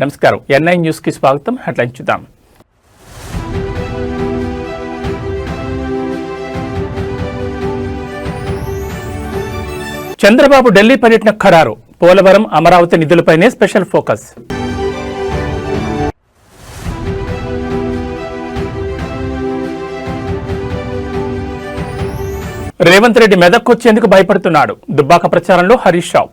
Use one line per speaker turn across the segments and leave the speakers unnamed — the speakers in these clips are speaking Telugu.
నమస్కారం. ఎన్ఐ న్యూస్ కి స్వాగతం. హెడ్లైన్స్ చూద్దాం. చంద్రబాబు ఢిల్లీ పర్యటన ఖరారు. పోలవరం, అమరావతి నిధులపైనే స్పెషల్ ఫోకస్. రేవంత్ రెడ్డి మెదక్కొచ్చేందుకు భయపడుతున్నాడు. దుబ్బాక ప్రచారంలో హరీష్ రావు.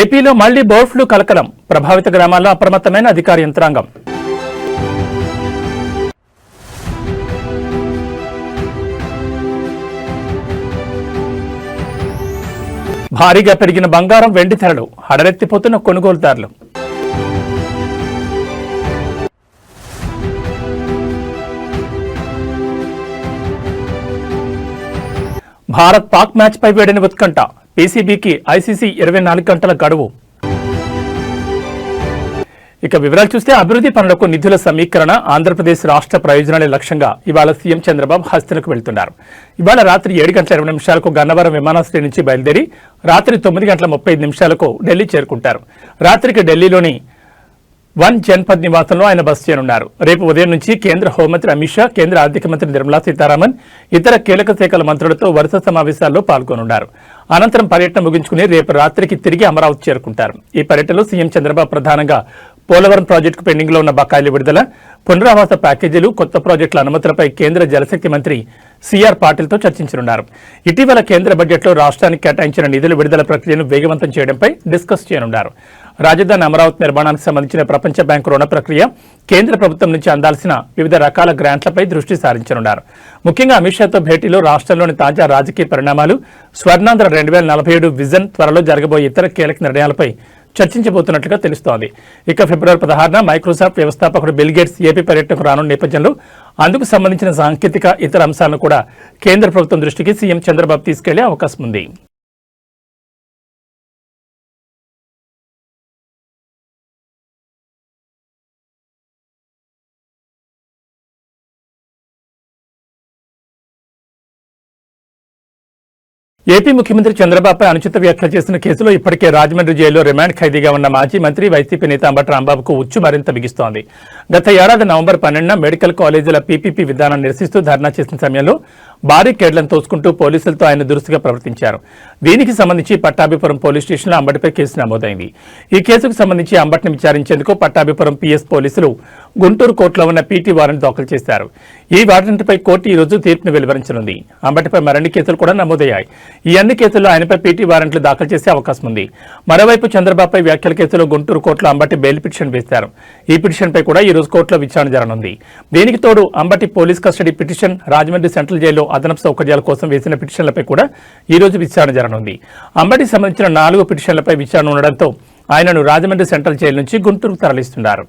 ఏపీలో మళ్లీ బర్డ్ ఫ్లూ కలకలం. ప్రభావిత గ్రామాల్లో అప్రమత్తమైన అధికార యంత్రాంగం. భారీగా పెరిగిన బంగారం, వెండి ధరలు. హడలెత్తిపోతున్న కొనుగోలుదారులు. భారత్ పాక్ మ్యాచ్ పై వేడిన ఉత్కంఠ. పీసీబీకి ఐసీసీ 24 గంటల గడువు. ఇక వివరాలు చూస్తే, అభివృద్ధి పనులకు నిధుల సమీకరణ, ఆంధ్రప్రదేశ్ రాష్ట్ర ప్రయోజనాలే లక్ష్యంగా ఇవాళ సీఎం చంద్రబాబు హస్తనకు వెళ్తున్నారు. ఇవాళ రాత్రి 7:20 గన్నవరం విమానాశ్రయం నుంచి బయలుదేరి రాత్రి 9:35 ఢిల్లీ చేరుకుంటారు. రాత్రికి ఢిల్లీలోని వన్ జన్పద్ నివాసంలో ఆయన బస చేయనున్నారు. రేపు ఉదయం నుంచి కేంద్ర హోంమంత్రి అమిత్ షా, కేంద్ర ఆర్థిక మంత్రి నిర్మలా సీతారామన్, ఇతర కీలక శాఖల మంత్రులతో వరుస సమావేశాల్లో పాల్గొనున్నారు. అనంతరం పర్యటన ముగించుకుని రేపు రాత్రికి తిరిగి అమరావతి చేరుకుంటారు. ఈ పర్యటనలో సీఎం చంద్రబాబు ప్రధానంగా పోలవరం ప్రాజెక్టుకు పెండింగ్ లో ఉన్న బకాయిల విడుదల, పునరావాస ప్యాకేజీలు, కొత్త ప్రాజెక్టుల అనుమతులపై కేంద్ర జలశక్తి మంత్రి సిఆర్ పాటిల్తో చర్చించనున్నారు. ఇటీవల కేంద్ర బడ్జెట్లో రాష్ట్రానికి కేటాయించిన నిధుల విడుదల ప్రక్రియను వేగవంతం చేయడంపై డిస్కస్ చేయనున్నారు. రాజధాని అమరావతి నిర్మాణానికి సంబంధించిన ప్రపంచ బ్యాంకు రుణ ప్రక్రియ, కేంద్ర ప్రభుత్వం నుంచి అందాల్సిన వివిధ రకాల గ్రాంట్లపై దృష్టి సారించనున్నారు. ముఖ్యంగా అమిత్ షాతో భేటీలో రాష్ట్రంలోని తాజా రాజకీయ పరిణామాలు, స్వర్ణాంధ్ర 2047 విజన్, త్వరలో జరగబోయే ఇతర కీలక నిర్ణయాలపై చర్చించబోతున్నట్లుగా తెలుస్తోంది. ఇక ఫిబ్రవరి 16న మైక్రోసాఫ్ట్ వ్యవస్థాపకుడు బిల్ గేట్స్ ఏపీ పర్యటనకు రానున్న నేపథ్యంలో అందుకు సంబంధించిన సాంకేతిక ఇతర అంశాలను కూడా కేంద్ర ప్రభుత్వం దృష్టికి సీఎం చంద్రబాబు తీసుకెళ్లే అవకాశం ఉంది. ఏపీ ముఖ్యమంత్రి చంద్రబాబుపై అనుచిత వ్యాఖ్యలు చేసిన కేసులో ఇప్పటికే రాజమండ్రి జైల్లో రిమాండ్ ఖైదీగా ఉన్న మాజీ మంత్రి, వైసీపీ నేత అంబటి రాంబాబుకు ఉచ్చు మరింత బిగిస్తోంది. గత ఏడాది నవంబర్ 12న మెడికల్ కాలేజీల పీపీపీ విధానాన్ని నిరసిస్తూ ధర్నా చేసిన సమయంలో భారీ కేడ్లను తోసుకుంటూ పోలీసులతో ఆయన దురుసుగా ప్రవర్తించారు. దీనికి సంబంధించి పట్టాభిపురం పోలీస్ స్టేషన్లో అంబటిపై కేసు నమోదైంది. ఈ కేసుకు సంబంధించి అంబటిని విచారించేందుకు పట్టాభిపురం పీఎస్ పోలీసులు గుంటూరు కోర్టులో ఉన్న పీటీ వారెంట్ దాఖలు చేశారు. ఈ వారెంట్పై కోర్టు ఈ రోజు తీర్పును వెలువరించనుంది. అంబటిపై మరిన్ని కేసులు కూడా నమోదయ్యాయి. ఈ అన్ని కేసుల్లో ఆయనపై పీటీ వారెంట్లు దాఖలు చేసే అవకాశం ఉంది. మరోవైపు చంద్రబాబుపై వ్యాఖ్యల కేసులో గుంటూరు కోర్టులో అంబటి బెయిల్ పిటిషన్ వేశారు. ఈ పిటిషన్పై కూడా ఈ రోజు కోర్టులో విచారణ జరగనుంది. దీనికి తోడు Ambati police custody petition, Rajahmundry central జైల్లో అదనపు సౌకర్యాల కోసం వేసిన పిటిషన్లపై కూడా ఈ రోజు విచారణ జరగనుంది. అంబటికి సంబంధించిన 4 పిటిషన్లపై విచారణ ఉండడంతో ఆయనను రాజమండ్రి సెంట్రల్ జైలు నుంచి గుంటూరుకు తరలిస్తున్నారు.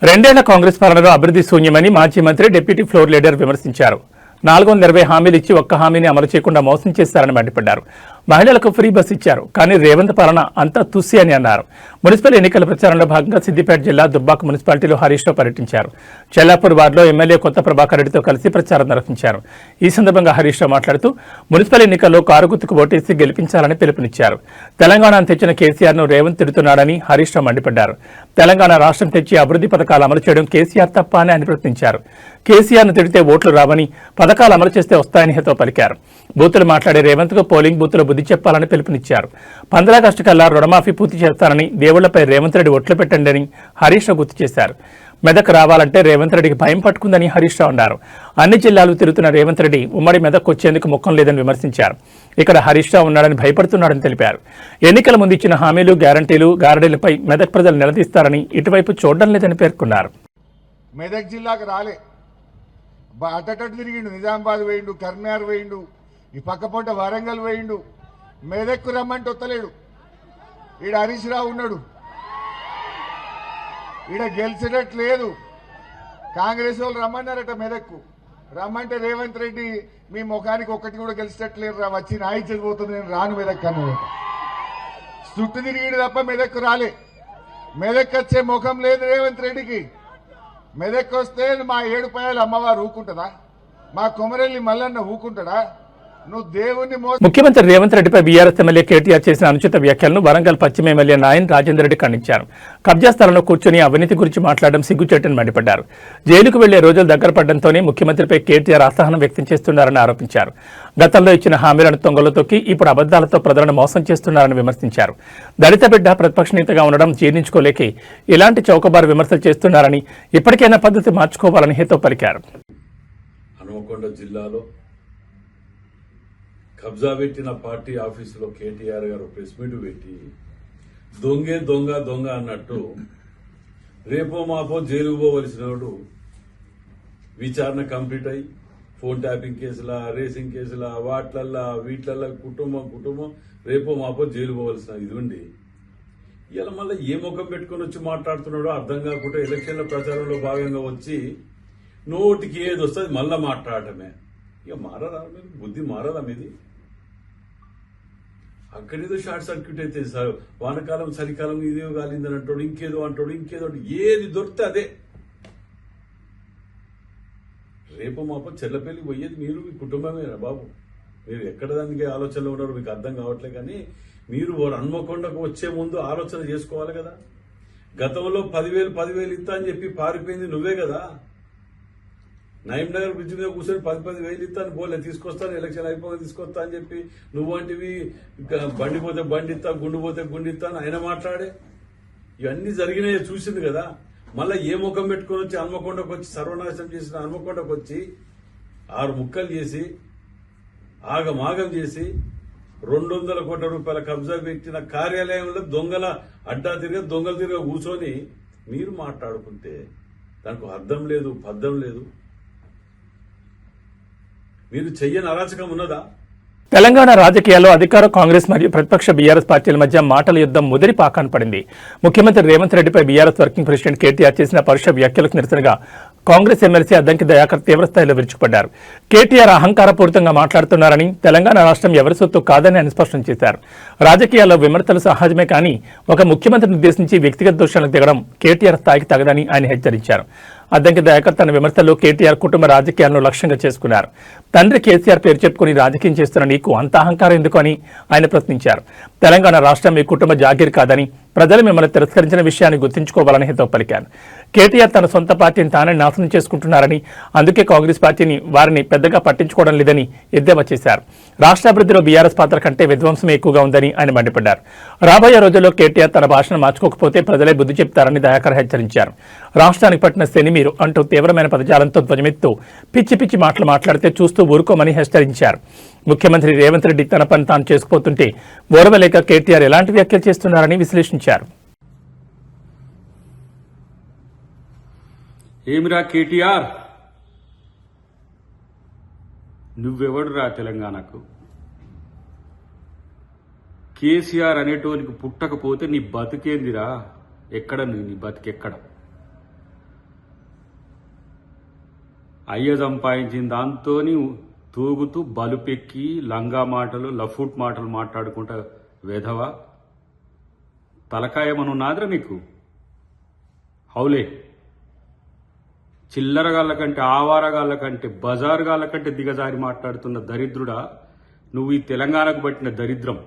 రెండేళ్ల కాంగ్రెస్ పాలనలో అభివృద్ధి శూన్యమని మాజీ మంత్రి, డిప్యూటీ ఫ్లోర్ లీడర్ విమర్శించారు. 420 హామీలు ఇచ్చి ఒక్క హామీని అమలు చేయకుండా మోసం చేశారని మండిపడ్డారు. మహిళలకు ఫ్రీ బస్ ఇచ్చారు. కానీ రేవంత్ పాలన అంతా తుస్సి అని అన్నారు. మున్సిపల్ ఎన్నికల ప్రచారంలో భాగంగా సిద్దిపేట జిల్లా దుబ్బాక మున్సిపాలిటీలో హరీష్ రావు పర్యటించారు. చెల్లాపూర్ వార్డులో ఎమ్మెల్యే కొత్త ప్రభాకర్ రెడ్డితో కలిసి ప్రచారం నిర్వహించారు. ఈ సందర్భంగా హరీష్ రావు మాట్లాడుతూ మున్సిపల్ ఎన్నికల్లో కారు గుర్తుకు ఓటేసి గెలిపించాలని పిలుపునిచ్చారు. తెలంగాణను తెచ్చిన కేసీఆర్ను రేవంత్ తిడుతున్నాడని హరీష్ రావు మండిపడ్డారు. తెలంగాణ రాష్ట్రం తెచ్చి అభివృద్ధి పథకాలు అమలు చేయడం కేసీఆర్ తప్ప అని ఆయన ప్రశ్నించారు. కేసీఆర్ను తిడితే ఓట్లు రావని, పథకాలు అమలు చేస్తే వస్తాయని హితవు పలికారు. బూతులు మాట్లాడే రేవంత్కు పోలింగ్ బూతులో బుద్ధి చెప్పాలని పిలుపునిచ్చారు. 15 ఆగస్టు కల్లా రుణమాఫీ పూర్తి చేస్తానని, దేవుళ్లపై రేవంత్ రెడ్డి ఒట్లు పెట్టండి అని హరీష్ రావు గుర్తు చేశారు. మెదక్ రావాలంటే రేవంత్ రెడ్డికి భయం పట్టుకుందని హరీష్ రావు అన్నారు. అన్ని జిల్లాలు తిరుగుతున్న రేవంత్ రెడ్డి ఉమ్మడి మెదక్ వచ్చేందుకు ముఖం లేదని విమర్శించారు. ఇక్కడ హరీష్ రావు ఉన్నాడని భయపడుతున్నాడని తెలిపారు. ఎన్నికల ముందు ఇచ్చిన హామీలు, గ్యారంటీలు, గారడీలపై మెదక్ ప్రజలు నిలదీస్తారని ఇటువైపు చూడడం లేదని పేర్కొన్నారు.
మెదక్ జిల్లాకు రాలే, అటటు తిరిగిండు, నిజామాబాద్ వేయిండు, కర్నార్ వేయిండు, ఈ పక్కపొంట వరంగల్ వేయిండు. మెదక్కు రమ్మంటే వత్తలేడు. ఈడ హరీష్ రావు ఉన్నాడు, ఈడ గెలిచేటట్టు లేదు. కాంగ్రెస్ వాళ్ళు రమ్మన్నారట మెదక్కు, రమ్మంటే రేవంత్ రెడ్డి మీ ముఖానికి ఒక్కటి కూడా గెలిచేటట్లేరు రా, వచ్చి నా ఇచ్చేది పోతుంది, నేను రాను మెదక్ అన్నాడు. చుట్టూ తిరిగిడు తప్ప మెదక్కు రాలే. మెదక్ వచ్చే ముఖం లేదు రేవంత్ రెడ్డికి. మెదక్ వస్తే మా ఏడుపాయలు అమ్మవారు ఊకుంటుందా? మా కొమరెల్లి మల్లన్న ఊకుంటాడా? నువ్వు దేవుణ్ణి
ముఖ్యమంత్రి రేవంత్ రెడ్డిపై బీఆర్ఎస్ ఎమ్మెల్యే కేటీఆర్ చేసిన అనుచిత వ్యాఖ్యలను వరంగల్ పశ్చిమ ఎమ్మెల్యే నాయన్ రాజేందర్ రెడ్డి ఖండించారు. కబ్జా స్థలంలో కూర్చొని అవినీతి గురించి మాట్లాడడం సిగ్గుచేటని మండిపడ్డారు. జైలుకు వెళ్లే రోజులు దగ్గర పడడంతోనే ముఖ్యమంత్రిపై కేటీఆర్ అసహనం వ్యక్తం చేస్తున్నారని ఆరోపించారు. గతంలో ఇచ్చిన హామీలను తొంగలో తొక్కి ఇప్పుడు అబద్దాలతో ప్రజలను మోసం చేస్తున్నారని విమర్శించారు. దళిత బిడ్డ ప్రతిపక్ష నేతగా ఉండడం జీర్ణించుకోలేక ఇలాంటి చౌకబారు విమర్శలు చేస్తున్నారని, ఇప్పటికైనా పద్ధతి మార్చుకోవాలని హితవు పలికారు.
హనుమకొండ జిల్లాలో కబ్జా పెట్టిన పార్టీ ఆఫీసులో కేటీఆర్ గారు ప్రెస్ మీట్ పెట్టి దొంగే దొంగ దొంగ అన్నట్టు రేపో మాపో జైలుకు పోవలసిన వాడు విచారణ కంప్లీట్ అయ్యి ఫోన్ ట్యాపింగ్ కేసులా, రేసింగ్ కేసులా, వాట్లల్లా వీట్లల్లా కుటుంబం రేపో మాపో జైలు పోవలసిన ఇది ఉండి ఇలా మళ్ళీ ఏ ముఖం పెట్టుకుని వచ్చి మాట్లాడుతున్నాడో అర్థం కాకుండా ఎలక్షన్ల ప్రచారంలో భాగంగా వచ్చి నోటికి ఏది వస్తుంది మళ్ళా మాట్లాడటమే. ఇక మారరా, బుద్ధి మారదా మీది? అక్కడేదో షార్ట్ సర్క్యూట్ అయితే వానకాలం చలికాలం ఇదేదో కాలిందని అంటాడు, ఇంకేదో ఏది దొరికితే అదే. రేపు మాప చెల్లపల్లికి పోయేది మీరు, మీ కుటుంబమేనా బాబు? మీరు ఎక్కడ దానికి ఆలోచనలో ఉన్నారో మీకు అర్థం కావట్లే. కానీ మీరు హన్మకొండకు వచ్చే ముందు ఆలోచన చేసుకోవాలి కదా. గతంలో 10,000 ఇస్తా అని చెప్పి పారిపోయింది నువ్వే కదా. నయం నగర్ బ్రిడ్జ్ మీద కూర్చొని 10,000 ఇస్తాను పోలే, తీసుకొస్తాను ఎలక్షన్ అయిపోయి తీసుకొస్తా అని చెప్పి నువ్వంటివి బండి పోతే బండి ఇస్తా, గుండు పోతే గుండు ఇస్తా అని ఆయన మాట్లాడే. ఇవన్నీ జరిగినాయి చూసింది కదా. మళ్ళీ ఏ ముఖం పెట్టుకుని వచ్చి హన్మకొండకు వచ్చి సర్వనాశనం చేసిన హన్మకొండకు వచ్చి 6 ముక్కలు చేసి ఆగమాగం చేసి 200 కోట్ల రూపాయల కబ్జా పెట్టిన కార్యాలయంలో దొంగలు తిరిగా కూర్చొని మీరు మాట్లాడుకుంటే దానికి అర్థం లేదు, పద్ధం లేదు. మీరు చెయ్యని అరాచకం ఉన్నదా?
తెలంగాణ రాజకీయాల్లో అధికార కాంగ్రెస్ మరియు ప్రతిపక్ష బీఆర్ఎస్ పార్టీల మధ్య మాటల యుద్ధం ముదిరి పాకాన పడింది. ముఖ్యమంత్రి రేవంత్ రెడ్డిపై బీఆర్ఎస్ వర్కింగ్ ప్రెసిడెంట్ కేటీఆర్ చేసిన పరుష వ్యాఖ్యలకు నిరసనగా కాంగ్రెస్ ఎమ్మెల్సీ అద్దంకి దయాకర్ తీవ్రస్థాయిలో విరుచుకుపడ్డారు. కేటీఆర్ అహంకారపూరితంగా మాట్లాడుతున్నారని, తెలంగాణ రాష్ట్రం ఎవరి సొత్తు కాదని ఆయన స్పష్టం చేశారు. రాజకీయాల్లో విమర్శలు సహజమే కానీ ఒక ముఖ్యమంత్రిని ఉద్దేశించి వ్యక్తిగత దోషాలకు దిగడం కేటీఆర్ స్థాయికి తగదని ఆయన హెచ్చరించారు. అద్దంకి దయాకర్ తన విమర్శల్లో కేటీఆర్ కుటుంబ రాజకీయాలను లక్ష్యంగా చేసుకున్నారు. తండ్రి కేసీఆర్ పేరు చెప్పుకుని రాజకీయం చేస్తున్న నీకు అంత అహంకారం ఎందుకు అని ఆయన ప్రశ్నించారు. తెలంగాణ రాష్ట్రం మీ కుటుంబ జాగీర్ కాదని, ప్రజలు మిమ్మల్ని తిరస్కరించిన విషయాన్ని గుర్తుంచుకోవాలని హితవు పలికారు. కేటీఆర్ తన సొంత పార్టీని తానే నాశనం చేసుకుంటున్నారని, అందుకే కాంగ్రెస్ పార్టీని వారిని పెద్దగా పట్టించుకోవడం లేదని ఎద్దేవా చేశారు. రాష్ట్ర అభివృద్ధిలో బీఆర్ఎస్ పాత్ర కంటే విధ్వంసమే ఎక్కువగా ఉందని ఆయన మండిపడ్డారు. రాబోయే రోజుల్లో కేటీఆర్ తన భాషను మార్చుకోకపోతే ప్రజలే బుద్ధి చెప్తారని దయాకర్ హెచ్చరించారు. రాష్ట్రానికి పట్టిన శని మీరు అంటూ తీవ్రమైన పదజాలంతో ధ్వజమెత్తు పిచ్చి పిచ్చి మాటలు మాట్లాడితే చూస్తూ ఊరుకోమని హెచ్చరించారు. ముఖ్యమంత్రి రేవంత్ రెడ్డి తన పని తాను చేసుకుపోతుంటే ఓర్వలేక కేటీఆర్ ఎలాంటి వ్యాఖ్యలు చేస్తున్నారని విశ్లేషించారు.
ఏమిరా కేటీఆర్, నువ్వెవడురా తెలంగాణకు? కేసీఆర్ అనేటోనికి పుట్టకపోతే నీ బతికేందిరా? ఎక్కడ నీ బతికెక్కడ? అయ్య సంపాదించిన దాంతో తూగుతూ బలుపెక్కి లంగా మాటలు లఫూట్ మాటలు మాట్లాడుకుంటా వెధవా తలకాయమనున్నాదిరా నీకు? హౌలే చిల్లరగాళ్ళ కంటే ఆవారగాళ్ళ కంటే బజారుగాళ్ళ కంటే దిగజారి మాట్లాడుతున్న దరిద్రుడా నువ్వు. ఈ తెలంగాణకు పట్టిన దరిద్రం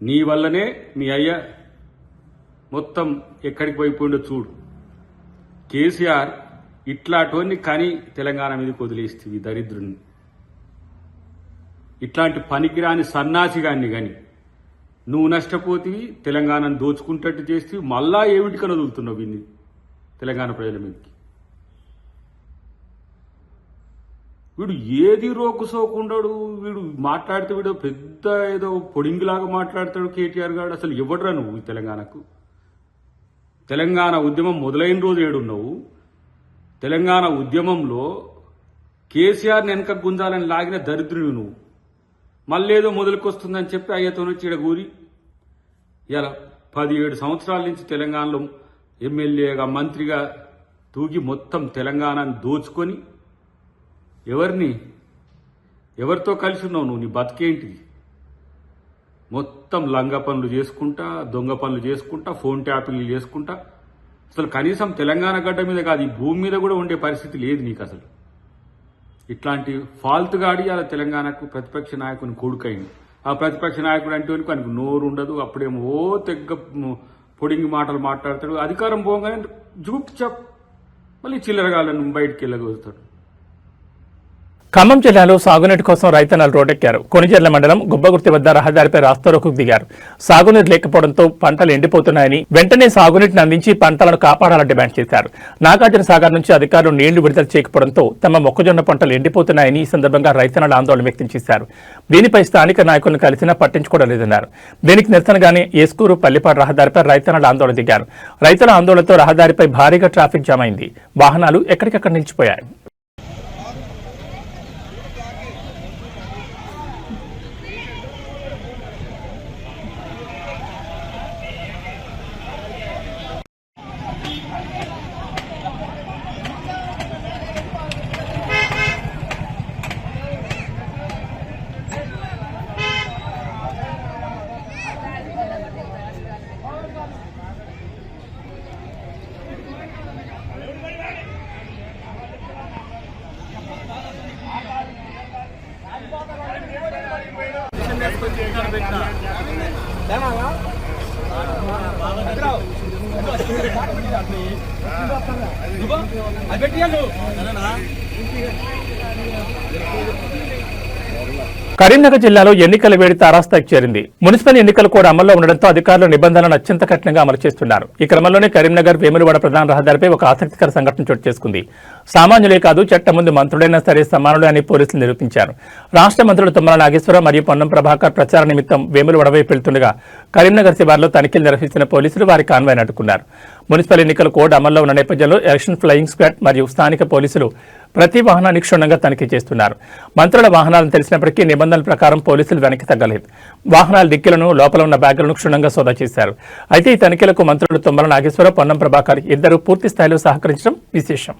నీ వల్లనే మీ అయ్య మొత్తం ఎక్కడికి పోయిపోయిండో చూడు. కేసీఆర్ ఇట్లాంటివన్నీ కానీ తెలంగాణ మీదకి వదిలేస్తుంది ఈ దరిద్రుని. ఇట్లాంటి పనికిరాని సన్నాసిగాన్ని కానీ నువ్వు నష్టపోతివి, తెలంగాణను దోచుకుంటట్టు చేస్తేవి, మళ్ళా ఏమిటికని వదులుతున్నావు వీడిని తెలంగాణ ప్రజల మీదకి. వీడు ఏది రోకు సోకుండాడు, వీడు మాట్లాడితే వీడు పెద్ద ఏదో పొడింగిలాగా మాట్లాడతాడు కేటీఆర్ గారు. అసలు ఎవడరా నువ్వు ఈ తెలంగాణకు? తెలంగాణ ఉద్యమం మొదలైన రోజు ఏడున్నావు? తెలంగాణ ఉద్యమంలో కేసీఆర్ని వెనక గుంజాలని లాగిన దరిద్రుడు నువ్వు. మళ్ళేదో మొదలుకొస్తుందని చెప్పి అయ్యతో వచ్చి ఇడగూరి ఇలా 17 సంవత్సరాల నుంచి తెలంగాణలో ఎమ్మెల్యేగా మంత్రిగా తూగి మొత్తం తెలంగాణను దోచుకొని ఎవరితో కలిసి ఉన్నావు నువ్వు? నీ బతికేంటిది? మొత్తం లంగ పనులు చేసుకుంటా, దొంగ పనులు చేసుకుంటా, ఫోన్ ట్యాపింగ్లు చేసుకుంటా. అసలు కనీసం తెలంగాణ గడ్డ మీద కాదు, ఈ భూమి మీద కూడా ఉండే పరిస్థితి లేదు నీకు అసలు. ఇట్లాంటి ఫాల్తుగాడి అలా తెలంగాణకు ప్రతిపక్ష నాయకుని కొడుకైంది. ఆ ప్రతిపక్ష నాయకుడు అంటే ఆయనకు నోరు ఉండదు. అప్పుడేమో తెగ్గ పొడింగి మాటలు మాట్లాడతాడు. అధికారం పోగానే జూప్ చప్ మళ్ళీ చిల్లరగాళ్ళను బయటికి వెళ్ళగలుగుతాడు.
ఖమ్మం జిల్లాలో సాగునీటి కోసం రైతన్నలు రోడ్డెక్కారు. కొణిజర్ల మండలం గుబ్బగుర్తి వద్ద రహదారిపై రాస్తారోకోకు దిగారు. సాగునీరు లేకపోవడంతో పంటలు ఎండిపోతున్నాయని, వెంటనే సాగునీటిని అందించి పంటలను కాపాడాలని డిమాండ్ చేశారు. నాగార్జున సాగర్ నుంచి అధికారులు నీళ్లు విడుదల చేయకపోవడంతో తమ మొక్కజొన్న పంటలు ఎండిపోతున్నాయని ఈ సందర్భంగా రైతన్నలు ఆందోళన వ్యక్తం చేశారు. దీనిపై స్థానిక నాయకులను కలిసినా పట్టించుకోవడం లేదన్నారు. దీనికి నిరసనగానే ఏస్కూరు పల్లిపాడు రహదారిపై రైతన్నలు ఆందోళన దిగారు. రైతుల ఆందోళనతో రహదారిపై భారీగా ట్రాఫిక్ జామ్ అయింది. వాహనాలు ఎక్కడికక్కడ నిలిచిపోయాయి. కరీంనగర్ జిల్లాలో ఎన్నికల వేడి తారాస్థాయికి చేరింది. మున్సిపల్ ఎన్నికలు కూడా అమల్లో ఉండడంతో అధికారులు నిబంధనలను అత్యంత కఠినంగా అమలు చేస్తున్నారు. ఈ క్రమంలోనే కరీంనగర్ వేములవాడ ప్రధాన రహదారిపై ఒక ఆసక్తికర సంఘటన చోటు చేసుకుంది. సామాన్యులే కాదు, చట్టం ముందు మంత్రులైనా సరే సమానులే అని పోలీసులు నిరూపించారు. రాష్ట్ర మంత్రులు తుమ్మల నాగేశ్వరరావు మరియు పొన్నం ప్రభాకర్ ప్రచార నిమిత్తం వేములవాడ వైపు వెళ్తుండగా కరీంనగర్ శివార్లో తనిఖీలు నిర్వహిస్తున్న పోలీసులు వారి కాన్వాయ్ని అడ్డుకున్నారు. మున్సిపల్ ఎన్నికల కోడ్ అమల్లో ఉన్న నేపథ్యంలో ఎలక్షన్ ఫ్లయింగ్ స్క్వాడ్ మరియు స్థానిక పోలీసులు ప్రతి వాహనాన్ని క్షుణ్ణంగా తనిఖీ చేస్తున్నారు. మంత్రుల వాహనాలను తెలిసినప్పటికీ నిబంధనల ప్రకారం పోలీసులు వెనక్కి తగ్గలేదు. వాహనాల డిక్కీలను, లోపల ఉన్న బ్యాగులను క్షుణ్ణంగా సోదా చేశారు. అయితే ఈ తనిఖీలకు మంత్రులు తుమ్మల నాగేశ్వరరావు, పొన్నం ప్రభాకర్ ఇద్దరు పూర్తి స్థాయిలో సహకరించడం విశేషం.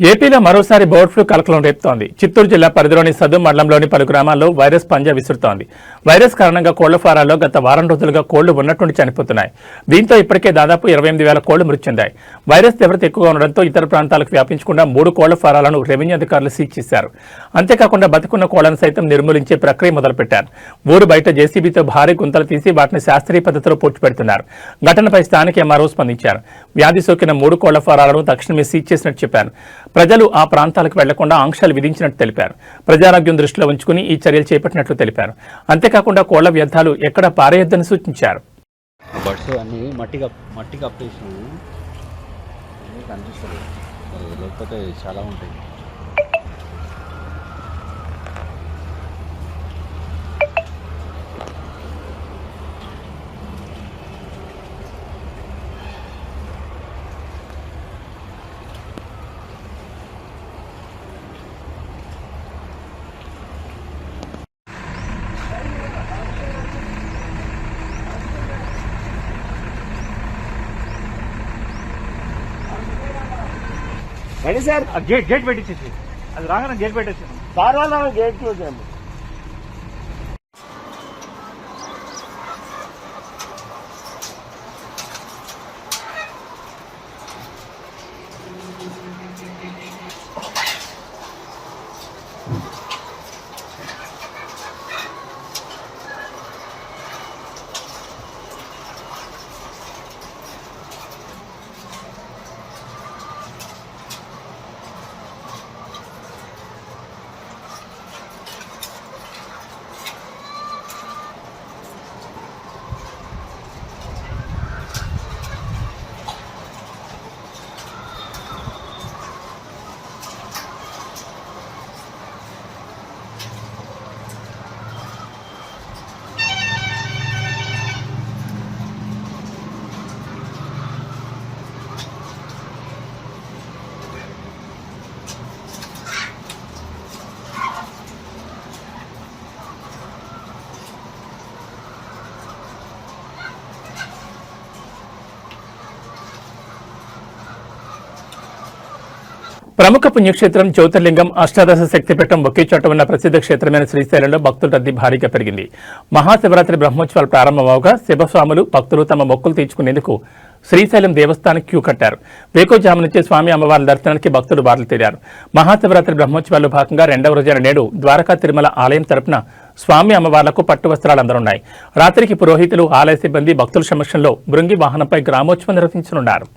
ఏపీలో మరోసారి బర్డ్ ఫ్లూ కలకలం రేపుతోంది. చిత్తూరు జిల్లా పరిధిలోని సదుం మండలంలోని పలు గ్రామాల్లో వైరస్ పంజా విసురుతోంది. వైరస్ కారణంగా కోళ్ల ఫారాల్లో గత వారం రోజులుగా కోళ్లు ఉన్నట్టుండి చనిపోతున్నాయి. దీంతో ఇప్పటికే దాదాపు 28,000 కోళ్లు మృతి చెందాయి. వైరస్ తీవ్రత ఎక్కువగా ఉండడంతో ఇతర ప్రాంతాలకు వ్యాపించకుండా 3 కోళ్ల ఫారాలను రెవెన్యూ అధికారులు సీజ్ చేశారు. అంతేకాకుండా బతుకున్న కోళ్లను సైతం నిర్మూలించే ప్రక్రియ మొదలుపెట్టారు. ఊరు బయట జేసీబీతో భారీ గుంతలు తీసి వాటిని శాస్త్రీయ పద్ధతిలో పూడ్చిపెడుతున్నారు. ఘటనపై స్థానిక ఎంఆర్ఓ స్పందించారు. వ్యాధి సోకిన 3 కోళ్ల ఫారాలను తక్షణమే సీజ్ చేసినట్టు చెప్పారు. ప్రజలు ఆ ప్రాంతాలకు వెళ్లకుండా ఆంక్షలు విధించినట్టు తెలిపారు. ప్రజారోగ్యం దృష్టిలో ఉంచుకుని ఈ చర్యలు చేపట్టినట్లు తెలిపారు. అంతేకాకుండా కోళ్ల వ్యర్థాలు ఎక్కడ పారేయొద్దని సూచించారు.
బడ్స్ అన్ని మట్టి కప్పేసినాము కనిపిస్తుంది, లేకపోతే చాలా ఉంటాయి.
Ready sir.
గేట్ పెట్టించేసి అది రాగానే గేట్ పెట్టేసాను.
సార్ వాళ్ళ గేట్ క్లోజ్ చేయండి.
ప్రముఖ పుణ్యక్షేత్రం జ్యోతిర్లింగం అష్టాదశ శక్తిపీఠం ఒకే చోట ఉన్న ప్రసిద్ధ క్షేత్రమైన శ్రీశైలంలో భక్తుల రద్దీ భారీగా పెరిగింది. మహాశివరాత్రి బ్రహ్మోత్సవాలు ప్రారంభమవగా శివస్వాములు భక్తులు తమ మొక్కులు తీర్చుకునేందుకు శ్రీశైలం దేవస్థానం క్యూ కట్టారు. వేకోజాము నుంచి స్వామి అమ్మవార్ల దర్శనానికి భక్తులు బారులు తీరారు. మహాశివరాత్రి బ్రహ్మోత్సవాల్లో భాగంగా రెండవ రోజైన నేడు ద్వారకా తిరుమల ఆలయం తరపున స్వామి అమ్మవార్లకు పట్టు వస్త్రాలు అందనున్నాయి. రాత్రికి పురోహితులు, ఆలయ సిబ్బంది భక్తుల సమక్షంలో బృంగి వాహనంపై గ్రామోత్సవం నిర్వహించనున్నారు.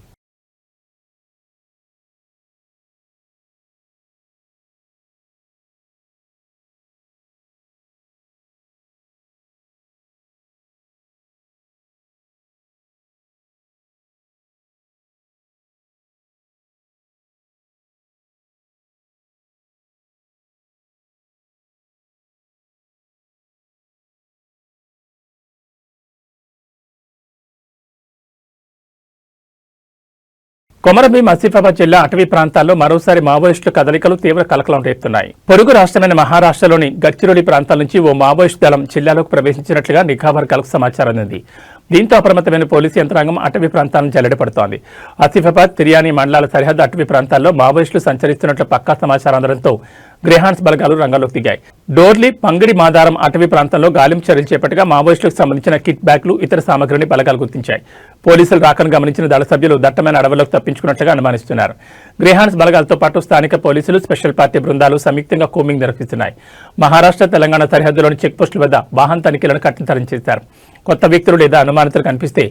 కొమరభీం ఆసిఫాబాద్ జిల్లా అటవీ ప్రాంతాల్లో మరోసారి మావోయిస్టుల కదలికలు తీవ్ర కలకలం రేపుతున్నాయి. పొరుగు రాష్ట్రమైన మహారాష్ట్రలోని గడ్చిరోలి ప్రాంతాల నుంచి ఓ మావోయిస్టు దళం జిల్లాలోకి ప్రవేశించినట్లుగా నిఘా వర్గాలకు సమాచారం అందింది. దీంతో అప్రమత్తమైన పోలీసు యంత్రాంగం అటవీ ప్రాంతాలను జల్లెడపడుతోంది. ఆసిఫాబాద్, తిర్యానీ మండలాల సరిహద్దు అటవీ ప్రాంతాల్లో మావోయిస్టులు సంచరిస్తున్నట్లు పక్కా సమాచారం అందడంతో గ్రేహాన్స్ బలగాలు రంగంలోకి దిగాయి. డోర్లీ, పంగిడి మాదారం అటవీ ప్రాంతంలో గాలింపు చర్యలు చేపట్టగా మావోయిస్టులకు సంబంధించిన కిట్ బ్యాగ్లు, ఇతర సామగ్రిని బలగాలు గుర్తించాయి. పోలీసులు రాకను గమనించిన దళ సభ్యులు దట్టమైన అడవుల్లోకి తప్పించుకున్నట్లుగా అనుమానిస్తున్నారు. గ్రేహాన్స్ బలగాలతో పాటు స్థానిక పోలీసులు, స్పెషల్ పార్టీ బృందాలు సంయుక్తంగా కూంబింగ్ నిర్వహిస్తున్నాయి. మహారాష్ట్ర, తెలంగాణ సరిహద్దులోని చెక్పోస్టుల వద్ద వాహన తనిఖీలను కఠినతరం చేశారు. కొత్త వ్యక్తులు లేదా అనుమానితులు కనిపిస్తే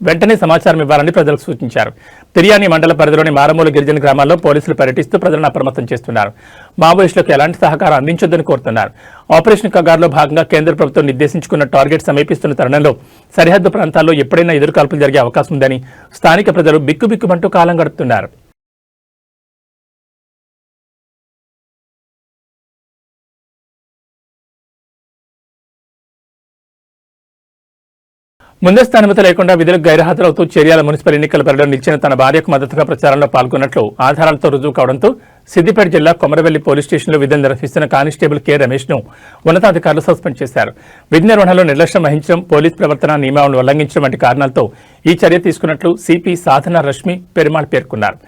వెంటనే సమాచారం ఇవ్వాలని ప్రజలకు సూచించారు. తిర్యానీ మండల పరిధిలోని మారుమూల గిరిజన గ్రామాల్లో పోలీసులు పర్యటిస్తూ ప్రజలను అప్రమత్తం చేస్తున్నారు. మావోయిస్టులకు ఎలాంటి సహకారం అందించొద్దని కోరుతున్నారు. ఆపరేషన్ కగార్లో భాగంగా కేంద్ర ప్రభుత్వం నిర్దేశించుకున్న టార్గెట్ సమీపిస్తున్న తరుణంలో సరిహద్దు ప్రాంతాల్లో ఎప్పుడైనా ఎదురుకాల్పులు జరిగే అవకాశం ఉందని స్థానిక ప్రజలు బిక్కుబిక్కుమంటూ కాలం గడుపుతున్నారు. ముందస్తు అనుమతి లేకుండా విధులకు గైర్హాజరవుతూ చర్యాల మున్సిపల్ ఎన్నికల పరిధిలో నిలిచిన తన భార్యకు మద్దతుగా ప్రచారంలో పాల్గొన్నట్లు ఆధారాలతో రుజువు కావడంతో సిద్దిపేట జిల్లా కొమరవెల్లి పోలీస్ స్టేషన్లో విధులు నిర్వహిస్తున్న కానిస్టేబుల్ కె రమేష్ ను ఉన్నతాధికారులు సస్పెండ్ చేశారు. విధి నిర్వహణలో నిర్లక్ష్యం వహించడం, పోలీస్ ప్రవర్తన నియమాలను ఉల్లంఘించడం వంటి కారణాలతో ఈ చర్య తీసుకున్నట్లు సిపి సాధన రష్మి పెరుమాళ్ పేర్కొన్నారు.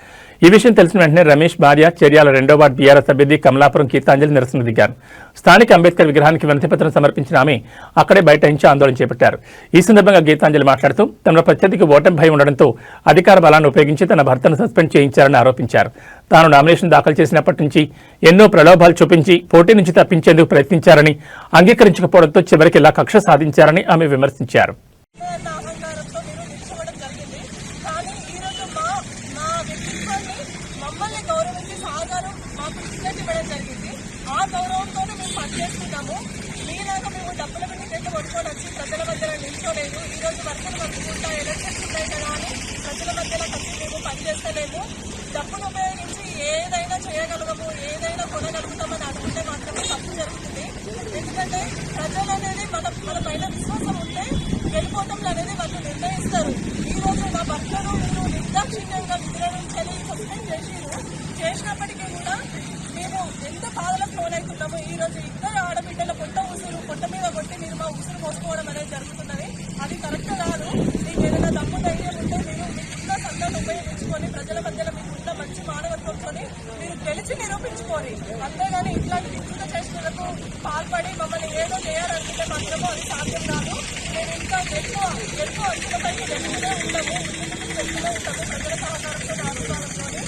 ఈ విషయం తెలిసిన వెంటనే రమేష్ భార్య చర్యాల 2వ వార్డు బీఆర్ఎస్ అభ్యర్థి కమలాపురం గీతాంజలి నిరసన దిగారు. స్థానిక అంబేద్కర్ విగ్రహానికి వినతిపత్రం సమర్పించిన ఆమె అక్కడే బైఠాయించి ఆందోళన చేపట్టారు. ఈ సందర్భంగా గీతాంజలి మాట్లాడుతూ తమ ప్రత్యర్థికి ఓటమి భయం ఉండడంతో అధికార బలాన్ని ఉపయోగించి తన భర్తను సస్పెండ్ చేయించారని ఆరోపించారు. తాను నామినేషన్ దాఖలు చేసినప్పటి నుంచి ఎన్నో ప్రలోభాలు చూపించి పోటీ నుంచి తప్పించేందుకు ప్రయత్నించారని, అంగీకరించకపోవడంతో చివరికి ఇలా కక్ష సాధించారని ఆమె విమర్శించారు.
ప్రజల మధ్యలో నిల్చోలేదు. ఈ రోజు వర్షం పడుకుంటా ఎలక్షన్స్ ఉన్నాయి కదా అని ప్రజల మధ్యలో కలిసి మేము పనిచేస్తలేము. డబ్బును ఉపయోగించి ఏదైనా చేయగలగము, ఏదైనా కొనగలుగుతామని అనుకుంటే మాత్రమే తప్పు జరుగుతుంది. ఎందుకంటే ప్రజలు అనేది మన పైన విశ్వాసం ఉంటే గెలుపోవటం అనేది వాళ్ళు నిర్ణయిస్తారు. ఈ రోజు నా భర్తను మీరు నిర్దాక్షిణ్యంగా విధుల నుంచి సస్పెండ్ చేసినప్పటికీ కూడా మేము ఎంత బాధలకు లోనవుతున్నాము. ఈ రోజు ఇద్దరు ఆడబిడ్డల పొట్ట మీద కొట్టి మీరు మా ఉసురు మోసుకోవడం అనేది జరుగుతున్నది. అది కరెక్ట్ కాదు. మీకు ఏదైనా దమ్ము ధైర్యం ఉంటే మీరు మీకున్న సంఘాన్ని ఉపయోగించుకొని ప్రజల మధ్యలో మీకున్న మంచి మానవత్వంతో ఇంకా ఎక్కువ అంచులపైకి వెళ్తూనే ఉంటాము, ముందుకు వెళ్తూనే ఉంటాము ప్రజల సహకారంతో నాలుగుకాలంలోనే.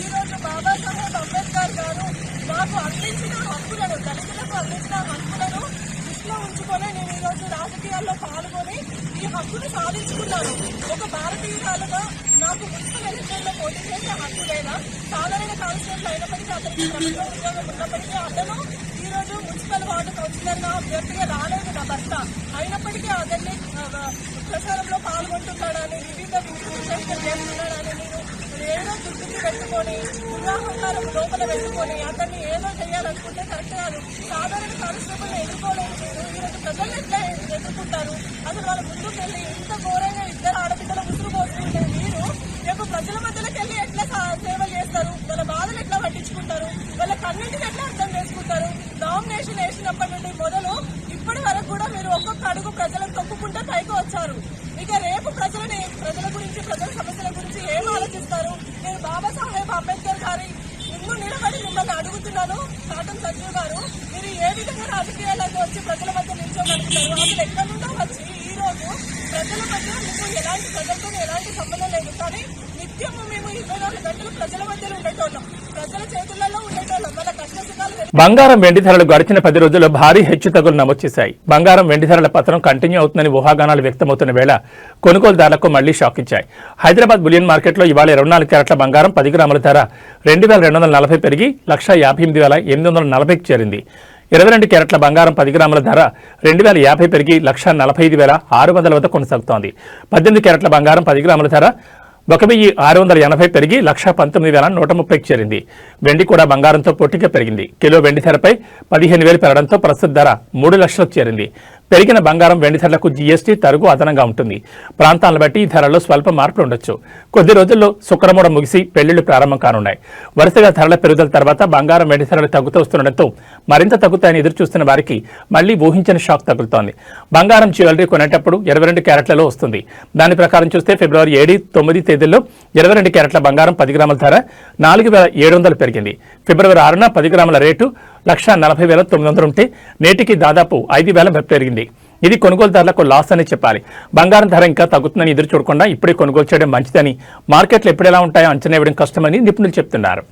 ఈ రోజు బాబాసాహెబ్ అంబేద్కర్ గారు మాకు అందించిన హక్కులను, దళితులకు అందించిన హక్కులను దృష్టిలో ఉంచుకొని నేను ఈ రోజు రాజకీయాల్లో పాల్గొని ఈ హక్కును సాధించుకున్నాను. ఒక భారతీయురాలుగా నాకు మున్సిపల్ ఎలక్షన్లో పోటీ చేసే హక్కు లేదా, సాధారణ కాన్స్టిట్యూషన్ అయినప్పటికీ అతనికి ప్రభుత్వ ఉద్యోగం ఉన్నప్పటికీ అతను ఈ రోజు మున్సిపల్ వార్డు కౌన్సిలర్ గా అభ్యర్థిగా రాలేదు నా భర్త. అయినప్పటికీ అతన్ని ప్రచారంలో పాల్గొంటున్నాడని, వివిధ విశేషాలు చేస్తున్నాడని నేను ఏదో దృష్టికి పెట్టుకొని ఉదాహరణలు లోపల పెట్టుకొని అతన్ని ఏదో చేయాలనుకుంటే కరెక్ట్ కాదు. సాధారణ కానిస్టేబుల్ ఎదుర్కోలేదు నేను. ఈరోజు ప్రజలు ఎట్లా ఎదుర్కొంటారు? అసలు వాళ్ళ ముందుకు వెళ్ళి ఇంత ఘోరంగా ఇద్దరు ఆడపిల్లల ముసురు పోస్తుంటే మీరు రేపు ప్రజల మధ్యలోకి వెళ్ళి ఎట్లా సేవలు చేస్తారు? వాళ్ళ బాధలు ఎట్లా పట్టించుకుంటారు? వాళ్ళ కన్నింటిని ఎట్లా అర్థం చేసుకుంటారు? నామినేషన్ వేసినప్పటి నుండి మొదలు ఇప్పటి వరకు కూడా మీరు ఒక్కొక్క అడుగు ప్రజలను తొక్కుకుంటే పైకి వచ్చారు. ఇక రేపు ప్రజల గురించి, ప్రజల సమస్యల గురించి ఏం ఆలోచిస్తారు? నేను బాబాసాహెబ్ అంబేద్కర్ గారి ముందు నిలబడి మిమ్మల్ని అడుగుతున్నాను, కాటం సంజీవ్ గారు, మీరు ఏ విధంగా రాజకీయాలకు వచ్చి ప్రజల మధ్య నిల్చోగలుగుతారు? అసలు ఎక్కడి నుండో వచ్చి ఈ రోజు ప్రజల మధ్య మీకు ప్రజలతో ఎలాంటి సంబంధం లేదు, కానీ నిత్యము మేము 24 గంటలు ప్రజల మధ్యలో ఉండేటోళ్ళం, ప్రజల చేతులలో ఉండేటోళ్ళం. వాళ్ళ కష్టసుఖాలు
బంగారం వెండి ధరలు గడిచిన 10 రోజుల్లో భారీ హెచ్చుతగ్గులు నమోదు చేశాయి. బంగారం వెండి ధరల పతనం కంటిన్యూ అవుతుందని ఊహాగానాలు వ్యక్తమవుతున్న వేళ కొనుగోలుదారులకు మళ్లీ షాక్ ఇచ్చాయి. హైదరాబాద్ బులియన్ మార్కెట్లో ఇవాళ 24 క్యారెట్ల బంగారం 10 గ్రాముల ధర 2240 పెరిగి 1,58,840కి చేరింది. 22 క్యారెట్ల బంగారం 10 గ్రాముల ధర 2,050 పెరిగి 1,45,600 వద్ద కొనసాగుతోంది. 18 క్యారెట్ల బంగారం 10 గ్రాముల ధర 1,680 పెరిగి 1,19,130కి చేరింది. వెండి కూడా బంగారంతో పోటీగా పెరిగింది. కిలో వెండి ధరపై 15,000 పెరగడంతో ప్రస్తుత ధర 3 లక్షలకు చేరింది. పెరిగిన బంగారం వెండి ధరలకు జీఎస్టీ తరుగు అదనంగా ఉంటుంది. ప్రాంతాలను బట్టి ఈ ధరల్లో స్వల్ప మార్పులు ఉండొచ్చు. కొద్ది రోజుల్లో శుక్రమూఢ ముగిసి పెళ్లిళ్లు ప్రారంభం కానున్నాయి. వరుసగా ధరల పెరుగుదల తర్వాత బంగారం వెండి ధరలు తగ్గుతూ వస్తుండటంతో మరింత తగ్గుతాయని ఎదురుచూస్తున్న వారికి మళ్లీ ఊహించని షాక్ తగులుతోంది. బంగారం జ్యువెలరీ కొనేటప్పుడు 22 క్యారెట్లలో వస్తుంది. దాని ప్రకారం చూస్తే ఫిబ్రవరి 7, 9 తేదీల్లో 22 క్యారెట్ల బంగారం 10 గ్రాముల ధర 4,700 పెరిగింది. ఫిబ్రవరి 6న 10 గ్రాముల రేటు 1,40,900 ఉంటే నేటికి దాదాపు 5,000 పెరిగింది. ఇది కొనుగోలుదారులకు లాస్ అని చెప్పాలి. బంగారం ధర ఇంకా తగ్గుతుందని ఎదురు చూడకుండా ఇప్పుడే కొనుగోలు చేయడం మంచిదని, మార్కెట్లు ఎప్పుడెలా ఉంటాయో అంచనా వేయడం కష్టమని నిపుణులు చెప్తున్నారు.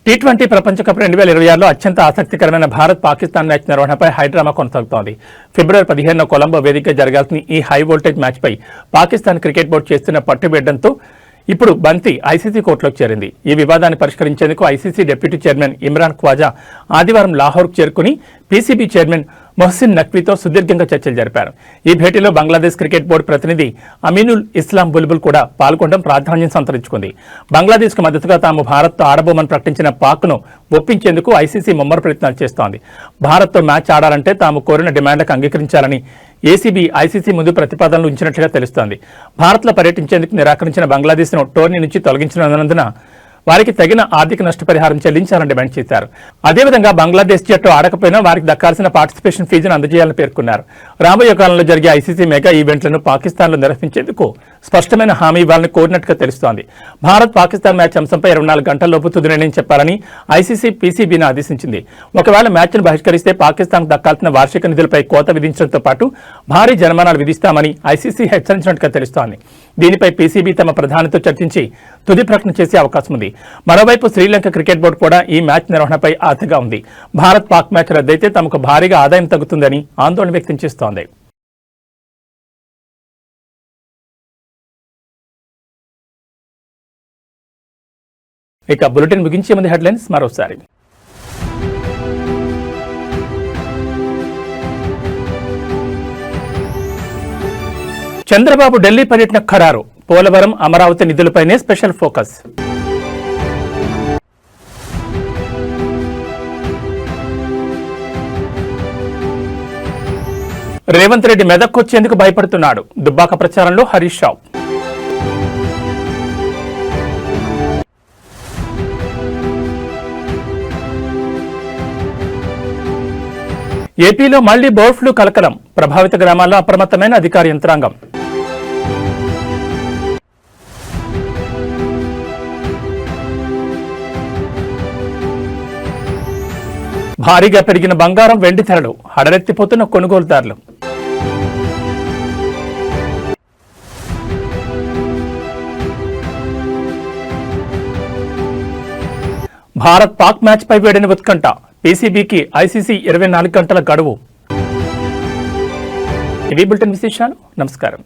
T20 ప్రపంచ కప్ 2026లో అత్యంత ఆసక్తికరమైన భారత్ పాకిస్తాన్ మ్యాచ్ నిర్వహణపై హైడ్రామా కొనసాగుతోంది. ఫిబ్రవరి 15న కొలంబో వేదికగా జరగాల్సిన ఈ హై వోల్టేజ్ మ్యాచ్పై పాకిస్తాన్ క్రికెట్ బోర్డు చేస్తున్న పట్టుబిడ్డంతో ఇప్పుడు బంతి ఐసీసీ కోర్టులోకి చేరింది. ఈ వివాదాన్ని పరిష్కరించేందుకు ICC deputy chairman Imran Khawaja ఆదివారం లాహోర్కు చేరుకుని పీసీబీ చైర్మన్ మొహసిన్ నఖ్వీతో సుదీర్ఘంగా చర్చలు జరిపారు. ఈ భేటీలో బంగ్లాదేశ్ క్రికెట్ బోర్డు ప్రతినిధి అమీనుల్ ఇస్లాం బుల్బుల్ కూడా పాల్గొనడం ప్రాధాన్యం సంతరించుకుంది. బంగ్లాదేశ్కు మద్దతుగా తాము భారత్తో ఆడబోమని ప్రకటించిన పాక్ను ఒప్పించేందుకు ఐసీసీ ముమ్మర ప్రయత్నాలు చేస్తోంది. భారత్తో మ్యాచ్ ఆడాలంటే తాము కోరిన డిమాండ్లకు అంగీకరించాలని ఏసీబీ ఐసీసీ ముందు ప్రతిపాదనలు ఉంచినట్లుగా తెలుస్తోంది. భారత్లో పర్యటించేందుకు నిరాకరించిన బంగ్లాదేశ్ను టోర్నీ నుంచి తొలగించినందున వారికి తగిన ఆర్థిక నష్టపరిహారం చెల్లించాలని డిమాండ్ చేశారు. అదేవిధంగా బంగ్లాదేశ్ జట్టు ఆడకపోయినా వారికి దక్కాల్సిన పార్టిసిపేషన్ ఫీజును అందజేయాలని పేర్కొన్నారు. రాబోయే కాలంలో జరిగే ఐసీసీ మెగా ఈవెంట్లను పాకిస్తాన్లో నిర్వహించేందుకు స్పష్టమైన హామీ ఇవ్వాలని కోరినట్టుగా తెలుస్తోంది. భారత్ పాకిస్తాన్ మ్యాచ్ అంశంపై 24 గంటల్లోపు తుది నిర్ణయం చెప్పాలని ఐసీసీ పీసీబీని ఆదేశించింది. ఒకవేళ మ్యాచ్ను బహిష్కరిస్తే పాకిస్తాన్కు దక్కాల్సిన వార్షిక నిధులపై కోత విధించడంతో పాటు భారీ జరిమానాలు విధిస్తామని ఐసీసీ హెచ్చరించినట్టుగా తెలుస్తోంది. దీనిపై పీసీబీ తమ ప్రధానితో చర్చించి తుది ప్రకటన చేసే అవకాశం ఉంది. మరోవైపు శ్రీలంక క్రికెట్ బోర్డు కూడా ఈ మ్యాచ్ నిర్వహణపై ఆశగా ఉంది. భారత్ పాక్ మ్యాచ్ రద్దయితే తమకు భారీగా ఆదాయం తగ్గుతుందని ఆందోళన వ్యక్తం చేస్తోంది. ఇక బులెటిన్ ముగించే ముందు హెడ్లైన్స్ మరోసారి. చంద్రబాబు ఢిల్లీ పర్యటన ఖరారు. పోలవరం, అమరావతి నిధులపైనే స్పెషల్ ఫోకస్. రేవంత్ రెడ్డి మెదక్కొచ్చేందుకు భయపడుతున్నాడు. దుబ్బాక ప్రచారంలో హరీష్ రావు. ఏపీలో మళ్లీ బర్డ్ ఫ్లూ కలకలం. ప్రభావిత గ్రామాల్లో అప్రమత్తమైన అధికార యంత్రాంగం. భారీగా పెరిగిన బంగారం వెండి ధరలు హడలెత్తిపోతున్న కొనుగోలుదారులు. భారత్ పాక్ మ్యాచ్ పై వేడిన ఉత్కంఠ. పీసీబీకి ఐసీసీ 24 గంటల గడువు. ఇవి బులెటిన్ విశేషాలు. నమస్కారం.